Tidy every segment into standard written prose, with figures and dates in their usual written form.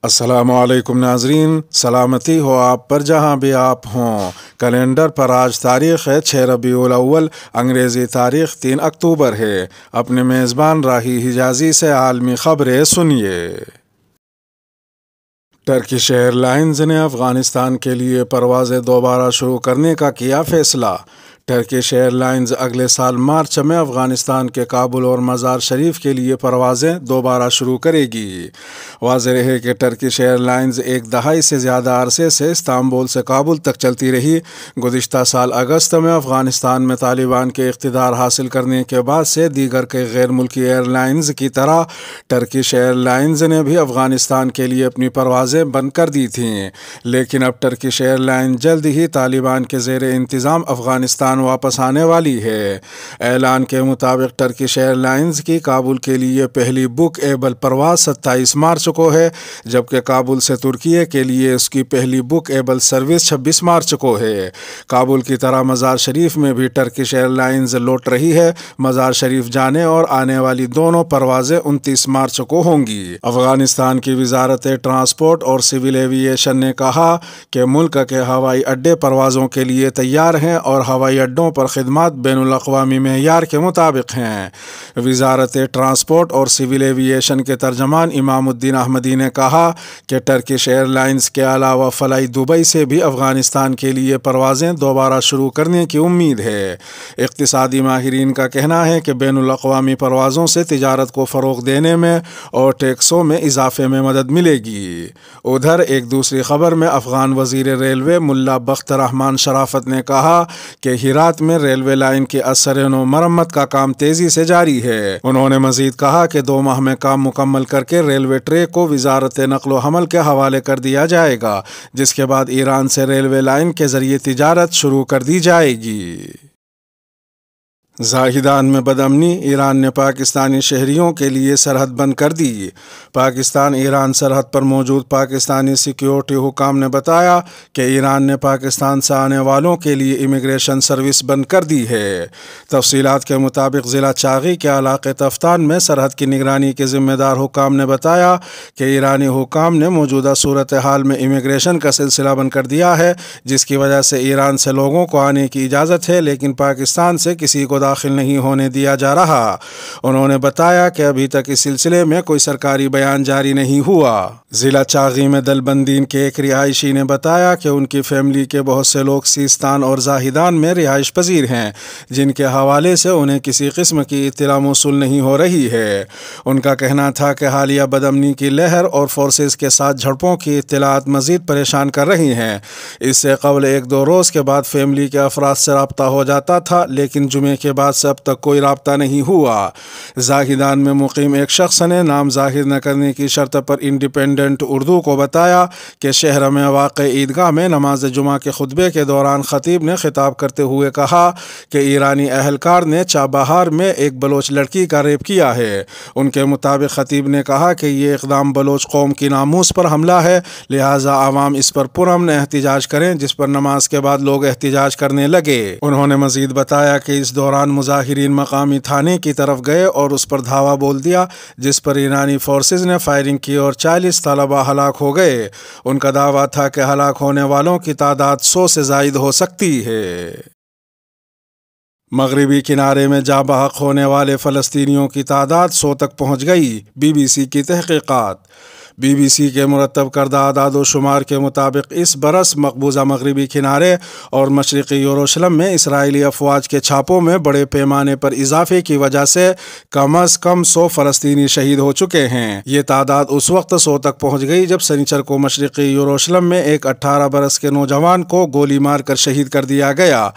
السلام علیکم ناظرین، سلامتی ہو آپ پر جہاں بھی آپ ہوں۔ کیلنڈر پر آج تاریخ ہے 6 ربیع الاول، انگریزی تاریخ 3 اکتوبر ہے۔ اپنے میزبان راہی حجازی سے عالمی خبریں سنیے۔ ٹرکش ایئر لائنز نے افغانستان کے لیے پروازیں دوبارہ شروع کرنے کا کیا فیصلہ۔ ٹرکش ایئر لائنز اگلے سال مارچ میں افغانستان کے کابل اور مزار شریف کے لیے پروازیں دوبارہ شروع کرے گی۔ واضح ہے کہ ٹرکش ایئر لائنز ایک دہائی سے زیادہ عرصے سے استنبول سے کابل تک چلتی رہی۔ گزشتہ سال اگست میں افغانستان میں طالبان کے اقتدار حاصل کرنے کے بعد سے دیگر کے غیر ملکی ایئر لائنز کی طرح ٹرکش ایئر لائنز نے بھی افغانستان کے لیے اپنی پروازیں بند کر دی تھیں، لیکن اب ٹرکش ایئر لائن جلد ہی طالبان کے زیر انتظام افغانستان واپس آنے والی ہے۔ اعلان کے مطابق ٹرکش ایئر لائنز کی کابل کے لیے پہلی بک ایبل پرواز 27 مارچ کو ہے، جبکہ کابل سے ترکیے کے لیے اس کی پہلی بک ایبل سروس 26 مارچ کو ہے۔ کابل کی طرح مزار شریف میں بھی ٹرکش ایئر لائنز لوٹ رہی ہے۔ مزار شریف جانے اور آنے والی دونوں پروازیں 29 مارچ کو ہوں گی۔ افغانستان کی وزارت ٹرانسپورٹ اور سول ایوییشن نے کہا کہ ملک کے ہوائی اڈے پروازوں کے لیے تیار ہیں اور ہوائی اڈوں پر خدمات بین الاقوامی معیار کے مطابق ہیں۔ وزارت ٹرانسپورٹ اور سول ایوییشن کے ترجمان امام الدین احمدی نے کہا کہ ٹرکش ایئر لائنز کے علاوہ فلائی دبئی سے بھی افغانستان کے لیے پروازیں دوبارہ شروع کرنے کی امید ہے۔ اقتصادی ماہرین کا کہنا ہے کہ بین الاقوامی پروازوں سے تجارت کو فروغ دینے میں اور ٹیکسوں میں اضافے میں مدد ملے گی۔ ادھر ایک دوسری خبر میں افغان وزیر ریلوے ملا بخت رحمان شرافت نے کہا کہ ہرات میں ریلوے لائن کی اثر نو مرمت کا کام تیزی سے جاری ہے۔ انہوں نے مزید کہا کہ 2 ماہ میں کام مکمل کر کے ریلوے ٹریک کو وزارت نقل و حمل کے حوالے کر دیا جائے گا، جس کے بعد ایران سے ریلوے لائن کے ذریعے تجارت شروع کر دی جائے گی۔ زاہدان میں بدامنی، ایران نے پاکستانی شہریوں کے لیے سرحد بند کر دی۔ پاکستان ایران سرحد پر موجود پاکستانی سیکیورٹی حکام نے بتایا کہ ایران نے پاکستان سے آنے والوں کے لیے امیگریشن سروس بند کر دی ہے۔ تفصیلات کے مطابق ضلع چاغی کے علاقے تفتان میں سرحد کی نگرانی کے ذمہ دار حکام نے بتایا کہ ایرانی حکام نے موجودہ صورتحال میں امیگریشن کا سلسلہ بند کر دیا ہے، جس کی وجہ سے ایران سے لوگوں کو آنے کی اجازت ہے، لیکن پاکستان سے کسی کو داخل نہیں ہونے دیا جا رہا۔ انہوں نے بتایا کہ ابھی تک اس سلسلے میں کوئی سرکاری بیان جاری نہیں ہوا۔ ضلع چاغی میں دلبندین کے ایک رہائشی نے بتایا کہ ان کی فیملی کے بہت سے لوگ سیستان اور زاہدان میں رہائش پذیر ہیں، جن کے حوالے سے انہیں کسی قسم کی اطلاع موصول نہیں ہو رہی ہے۔ ان کا کہنا تھا کہ حالیہ بدامنی کی لہر اور فورسز کے ساتھ جھڑپوں کی اطلاعات مزید پریشان کر رہی ہیں۔ اس سے قبل 1-2 روز کے بعد فیملی کے افراد سے رابطہ ہو جاتا تھا، لیکن جمعے کے بعد سے اب تک کوئی رابطہ نہیں ہوا۔ زاہدان میں مقیم ایک شخص نے نام ظاہر نہ کرنے کی شرط پر انڈیپینڈنٹ اردو کو بتایا کہ شہر میں واقع عیدگاہ میں نماز جمعہ کے خطبے کے دوران خطیب نے خطاب کرتے ہوئے کہا کہ ایرانی اہلکار نے چابہار میں ایک بلوچ لڑکی کا ریپ کیا ہے۔ ان کے مطابق خطیب نے کہا کہ یہ اقدام بلوچ قوم کی ناموس پر حملہ ہے، لہٰذا عوام اس پر پرامن احتجاج کریں، جس پر نماز کے بعد لوگ احتجاج کرنے لگے۔ انہوں نے مزید بتایا کہ اس دوران مظاہرین مقامی تھانے کی طرف گئے اور اس پر دھاوا بول دیا، جس پر ایرانی فورسز نے فائرنگ کی اور 40 طلبہ ہلاک ہو گئے۔ ان کا دعویٰ تھا کہ ہلاک ہونے والوں کی تعداد 100 سے زائد ہو سکتی ہے۔ مغربی کنارے میں جاں بحق ہونے والے فلسطینیوں کی تعداد 100 تک پہنچ گئی، BBC کی تحقیقات۔ BBC کے مرتب کردہ اعداد و شمار کے مطابق اس برس مقبوضہ مغربی کنارے اور مشرقی یروشلم میں اسرائیلی افواج کے چھاپوں میں بڑے پیمانے پر اضافے کی وجہ سے کم از کم 100 فلسطینی شہید ہو چکے ہیں۔ یہ تعداد اس وقت 100 تک پہنچ گئی جب سنیچر کو مشرقی یروشلم میں ایک 18 برس کے نوجوان کو گولی مار کر شہید کر دیا گیا۔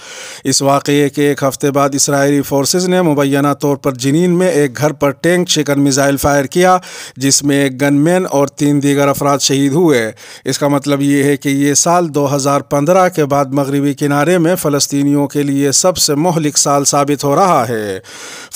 اس واقعے کے ایک ہفتے بعد اسرائیلی فورسز نے مبینہ طور پر جنین میں ایک گھر پر ٹینک شکن میزائل فائر کیا، جس میں ایک گن مین اور 3 دیگر افراد شہید ہوئے۔ اس کا مطلب یہ ہے کہ یہ سال 2015 کے بعد مغربی کنارے میں فلسطینیوں کے لیے سب سے مہلک سال ثابت ہو رہا ہے۔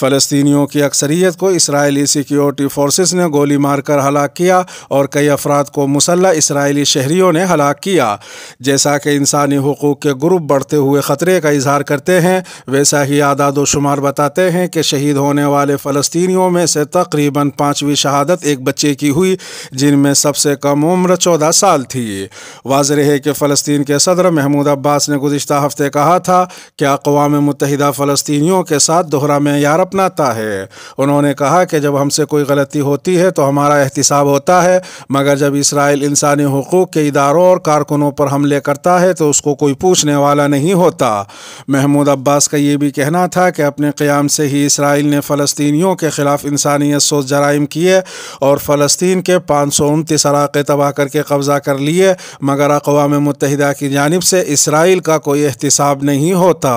فلسطینیوں کی اکثریت کو اسرائیلی سیکیورٹی فورسز نے گولی مار کر ہلاک کیا اور کئی افراد کو مسلح اسرائیلی شہریوں نے ہلاک کیا۔ جیسا کہ انسانی حقوق کے گروپ بڑھتے ہوئے خطرے کا اظہار کرتے ہیں، ویسا ہی اعداد و شمار بتاتے ہیں کہ شہید ہونے والے فلسطینیوں میں سے تقریباً 5ویں شہادت ایک بچے کی ہوئی، جن میں سب سے کم عمر 14 سال تھی۔ واضح ہے کہ فلسطین کے صدر محمود عباس نے گزشتہ ہفتے کہا تھا کہ اقوام متحدہ فلسطینیوں کے ساتھ دوہرا معیار اپناتا ہے۔ انہوں نے کہا کہ جب ہم سے کوئی غلطی ہوتی ہے تو ہمارا احتساب ہوتا ہے، مگر جب اسرائیل انسانی حقوق کے اداروں اور کارکنوں پر حملے کرتا ہے تو اس کو کوئی پوچھنے والا نہیں ہوتا۔ محمود عباس کا یہ بھی کہنا تھا کہ اپنے قیام سے ہی اسرائیل نے فلسطینیوں کے خلاف انسانیت سوز جرائم کیے اور فلسطین کے 529 علاقے تباہ کر کے قبضہ کر لیے، مگر اقوام متحدہ کی جانب سے اسرائیل کا کوئی احتساب نہیں ہوتا۔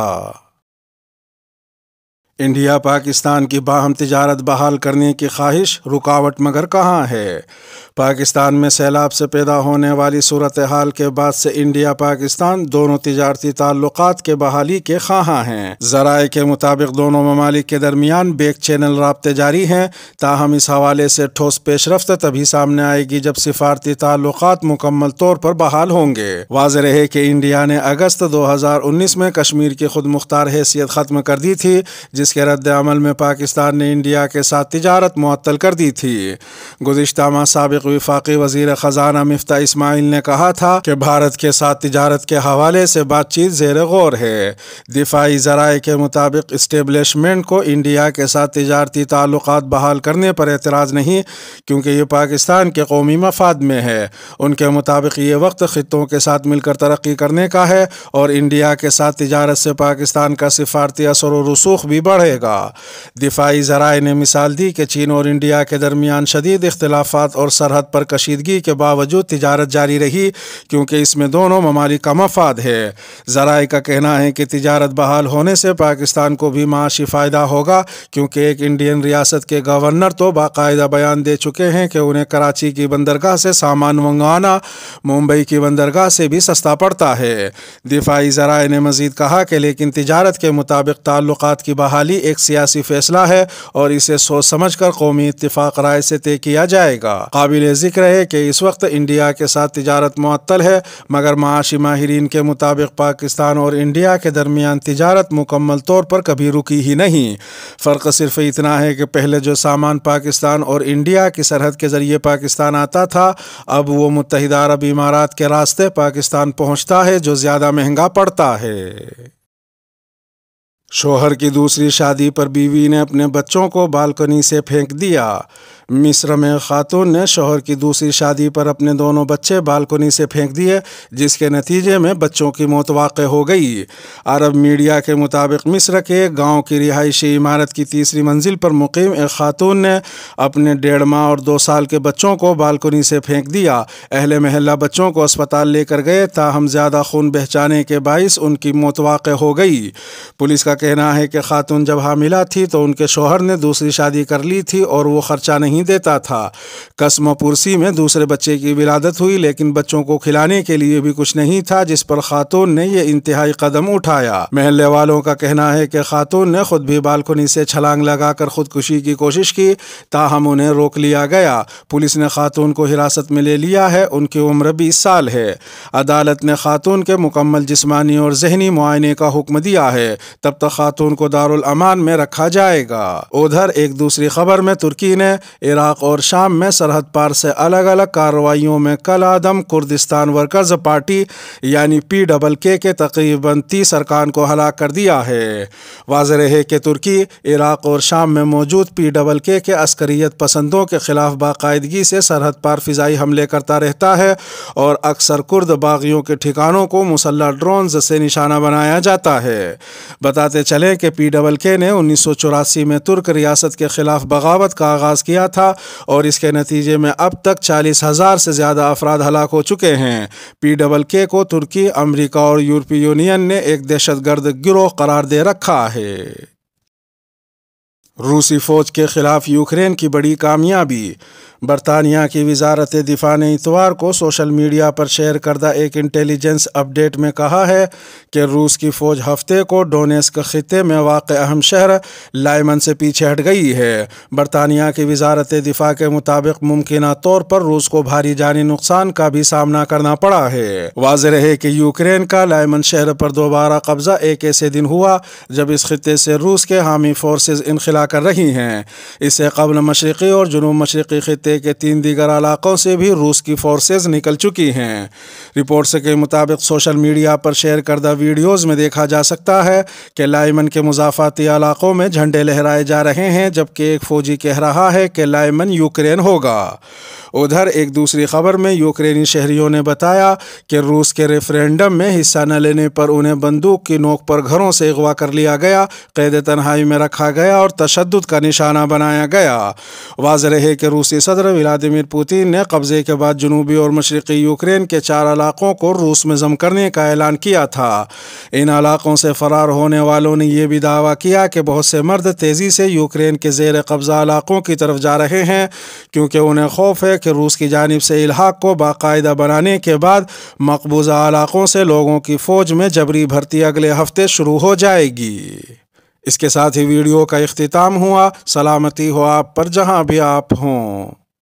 انڈیا پاکستان کی باہم تجارت بحال کرنے کی خواہش، رکاوٹ مگر کہاں ہے؟ پاکستان میں سیلاب سے پیدا ہونے والی صورتحال کے بعد سے انڈیا پاکستان دونوں تجارتی تعلقات کے بحالی کے خواہاں ہیں۔ ذرائع کے مطابق دونوں ممالک کے درمیان بیک چینل رابطے جاری ہیں، تاہم اس حوالے سے ٹھوس پیش رفت تبھی سامنے آئے گی جب سفارتی تعلقات مکمل طور پر بحال ہوں گے۔ واضح رہے کہ انڈیا نے اگست 2019 میں کشمیر کی خود مختار حیثیت ختم کر دی تھی، جس کے رد عمل میں پاکستان نے انڈیا کے ساتھ تجارت معطل کر دی تھی۔ گزشتہ ماہ سابق وفاقی وزیر خزانہ مفتاح اسماعیل نے کہا تھا کہ بھارت کے ساتھ تجارت کے حوالے سے بات چیت زیر غور ہے۔ دفاعی ذرائع کے مطابق اسٹیبلشمنٹ کو انڈیا کے ساتھ تجارتی تعلقات بحال کرنے پر اعتراض نہیں، کیونکہ یہ پاکستان کے قومی مفاد میں ہے۔ ان کے مطابق یہ وقت خطوں کے ساتھ مل کر ترقی کرنے کا ہے اور انڈیا کے ساتھ تجارت سے پاکستان کا سفارتی اثر و رسوخ بھی بڑھے گا۔ دفاعی ذرائع نے مثال دی کہ چین اور انڈیا کے درمیان شدید اختلافات اور سرحد پر کشیدگی کے باوجود تجارت جاری رہی، کیونکہ اس میں دونوں ممالک کا مفاد ہے۔ ذرائع کا کہنا ہے کہ تجارت بحال ہونے سے پاکستان کو بھی معاشی فائدہ ہوگا، کیونکہ ایک انڈین ریاست کے گورنر تو باقاعدہ بیان دے چکے ہیں کہ انہیں کراچی کی بندرگاہ سے سامان منگوانا ممبئی کی بندرگاہ سے بھی سستا پڑتا ہے۔ دفاعی ذرائع نے مزید کہا کہ لیکن تجارت کے مطابق تعلقات کی بحالی ایک سیاسی فیصلہ ہے اور اسے سوچ سمجھ کر قومی اتفاق رائے سے طے کیا جائے گا۔ قابل ذکر ہے کہ اس وقت انڈیا کے ساتھ تجارت معطل ہے، مگر معاشی ماہرین کے مطابق پاکستان اور انڈیا کے درمیان تجارت مکمل طور پر کبھی رکی ہی نہیں۔ فرق صرف اتنا ہے کہ پہلے جو سامان پاکستان اور انڈیا کی سرحد کے ذریعے پاکستان آتا تھا، اب وہ متحدہ عرب امارات کے راستے پاکستان پہنچتا ہے، جو زیادہ مہنگا پڑتا ہے۔ شوہر کی دوسری شادی پر بیوی نے اپنے بچوں کو بالکنی سے پھینک دیا۔ مصر میں خاتون نے شوہر کی دوسری شادی پر اپنے دونوں بچے بالکنی سے پھینک دیے، جس کے نتیجے میں بچوں کی موت واقع ہو گئی۔ عرب میڈیا کے مطابق مصر کے ایک گاؤں کی رہائشی عمارت کی تیسری منزل پر مقیم ایک خاتون نے اپنے 1.5 ماہ اور 2 سال کے بچوں کو بالکنی سے پھینک دیا۔ اہل محلہ بچوں کو اسپتال لے کر گئے، تاہم زیادہ خون بہچانے کے باعث ان کی موت واقع ہو گئی۔ پولیس کا کہنا ہے کہ خاتون جب حاملہ تھی تو ان کے شوہر نے دوسری شادی کر لی تھی اور وہ خرچہ نہیں دیتا تھا۔ قسم پرسی میں دوسرے بچے کی ولادت ہوئی، لیکن بچوں کو کھلانے کے لیے بھی کچھ نہیں تھا، جس پر خاتون نے یہ انتہائی قدم اٹھایا۔ محلے والوں کا کہنا ہے کہ خاتون نے خود بھی بالکنی سے چھلانگ لگا کر خودکشی کی کوشش کی، تاہم انہیں روک لیا گیا۔ پولیس نے خاتون کو حراست میں لے لیا ہے، ان کی عمر 20 سال ہے۔ عدالت نے خاتون کے مکمل جسمانی اور ذہنی معائنے کا حکم دیا ہے، تب تک خاتون کو دارالامان میں رکھا جائے گا۔ ادھر ایک دوسری خبر میں ترکی نے عراق اور شام میں سرحد پار سے الگ الگ کارروائیوں میں کل عدم کردستان ورکرز پارٹی یعنی PKK کے تقریباً 30 ارکان کو ہلاک کر دیا ہے۔ واضح ہے کہ ترکی عراق اور شام میں موجود PKK کے عسکریت پسندوں کے خلاف باقاعدگی سے سرحد پار فضائی حملے کرتا رہتا ہے اور اکثر کرد باغیوں کے ٹھکانوں کو مسلح ڈرونز سے نشانہ بنایا جاتا ہے۔ بتاتے چلیں کہ PKK نے 1984 میں ترک ریاست کے خلاف بغاوت کا آغاز کیا تھا اور اس کے نتیجے میں اب تک 40,000 سے زیادہ افراد ہلاک ہو چکے ہیں۔ PKK کو ترکی، امریکہ اور یورپی یونین نے ایک دہشت گرد گروہ قرار دے رکھا ہے۔ روسی فوج کے خلاف یوکرین کی بڑی کامیابی۔ برطانیہ کی وزارت دفاع نے اتوار کو سوشل میڈیا پر شیئر کردہ ایک انٹیلیجنس اپ ڈیٹ میں کہا ہے کہ روس کی فوج ہفتے کو ڈونیسک خطے میں واقع اہم شہر لائمن سے پیچھے ہٹ گئی ہے۔ برطانیہ کی وزارت دفاع کے مطابق ممکنہ طور پر روس کو بھاری جانی نقصان کا بھی سامنا کرنا پڑا ہے۔ واضح ہے کہ یوکرین کا لائمن شہر پر دوبارہ قبضہ ایک ایسے دن ہوا جب اس خطے سے روس کے حامی فورسز انخلا کر رہی ہیں۔ اس سے قبل مشرقی اور جنوب مشرقی خطے کے 3 دیگر علاقوں سے بھی روس کی فورسز نکل چکی ہیں۔ رپورٹس کے مطابق سوشل میڈیا پر شیئر کردہ ویڈیوز میں دیکھا جا سکتا ہے کہ لائمن کے مضافاتی علاقوں میں جھنڈے لہرائے جا رہے ہیں، جبکہ ایک فوجی کہہ رہا ہے کہ لائمن یوکرین ہوگا۔ ادھر ایک دوسری خبر میں یوکرینی شہریوں نے بتایا کہ روس کے ریفرینڈم میں حصہ نہ لینے پر انہیں بندوق کی نوک پر گھروں سے اغوا کر لیا گیا، قید تنہائی میں رکھا گیا اور تشدد کا نشانہ بنایا گیا۔ واضح ہے کہ روسی صدر ولادیمیر پوتین نے قبضے کے بعد جنوبی اور مشرقی یوکرین کے 4 علاقوں کو روس میں ضم کرنے کا اعلان کیا تھا۔ ان علاقوں سے فرار ہونے والوں نے یہ بھی دعویٰ کیا کہ بہت سے مرد تیزی سے یوکرین کے زیر قبضہ علاقوں کی طرف جا رہے ہیں، کیونکہ انہیں خوف ہے کہ روس کی جانب سے الحاق کو باقاعدہ بنانے کے بعد مقبوضہ علاقوں سے لوگوں کی فوج میں جبری بھرتی اگلے ہفتے شروع ہو جائے گی۔ اس کے ساتھ ہی ویڈیو کا اختتام ہوا۔ سلامتی ہو آپ پر جہاں بھی آپ ہوں۔